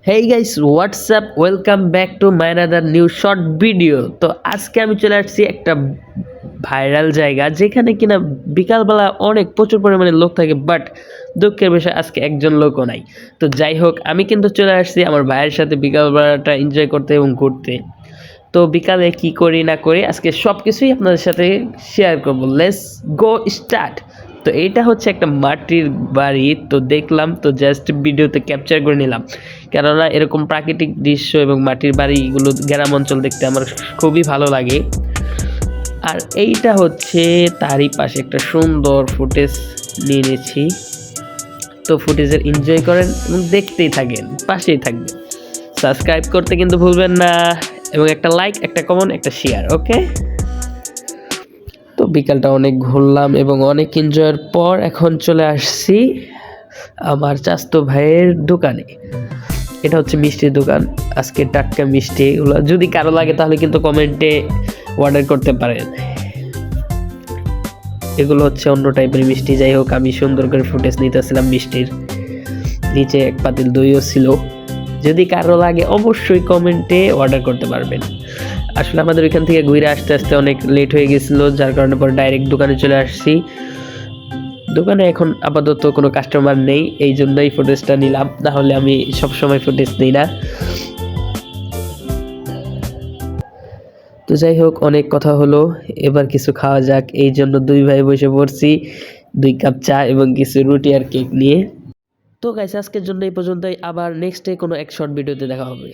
Hey guys WhatsApp welcome back to my another new short video. তো আজকে আমি চলে আসছি একটা ভাইরাল জায়গা যেখানে কিনা বিকালবেলা অনেক প্রচুর পরিমাণে লোক থাকে, বাট দুঃখের বিষয় আজকে একজন লোকও নাই। তো যাই হোক, আমি কিন্তু চলে আসছি আমার ভাইয়ের সাথে বিকালবেলাটা এনজয় করতে এবং ঘুরতে। তো বিকালে কি করি না করি আজকে সব কিছুই আপনাদের সাথে শেয়ার করবো। Let's go start. তো এইটা হচ্ছে একটা মাটির বাড়ি, তো দেখলাম তো জাস্ট ভিডিওতে ক্যাপচার করে নিলাম, কেননা এরকম প্রাকৃতিক দৃশ্য এবং মাটির বাড়িগুলো গ্রাম অঞ্চল দেখতে আমার খুবই ভালো লাগে। আর এইটা হচ্ছে তারই পাশে একটা সুন্দর ফুটেজ নিয়ে নিয়েছি। তো ফুটেজের এনজয় করেন এবং দেখতেই থাকেন, পাশেই থাকবেন। সাবস্ক্রাইব করতে কিন্তু ভুলবেন না, এবং একটা লাইক, একটা কমেন্ট, একটা শেয়ার। ওকে, তো বিকালটা অনেক ঘুরলাম এবং অনেক এনজয়ের পর এখন চলে আসছি আমার চাচাতো ভাইয়ের দোকানে। এটা হচ্ছে মিষ্টির দোকান, আজকে টাটকা মিষ্টি এগুলো যদি কারো লাগে তাহলে কিন্তু কমেন্টে অর্ডার করতে পারেন। এগুলো হচ্ছে অন্য টাইপের মিষ্টি। যাই হোক, আমি সুন্দর করে ফুটেজ নিতেছিলাম মিষ্টির, নিচে এক পাতিল দইও ছিল। যদি কারো লাগে অবশ্যই কমেন্টে অর্ডার করতে পারবেন। আসলে আমাদের ওইখান থেকে ঘুরে আসতে আসতে অনেক লেট হয়ে গেছিল, যার কারণে পরে ডাইরেক্ট দোকানে চলে আসছি। দোকানে এখন আপাতত কোনো কাস্টমার নেই, এই জন্যই ফুটেজটা নিলাম, না হলে আমি সবসময় ফুটেজ নিই না। তো যাই হোক, অনেক কথা হলো, এবার কিছু খাওয়া যাক। এই জন্য দুই ভাই বসে পড়ছি 2 কাপ চা এবং কিছু রুটি আর কেক নিয়ে। তো গাইস, আজকের জন্য এই পর্যন্তই, আবার নেক্সট ডে কোনো এক শর্ট ভিডিওতে দেখা হবে।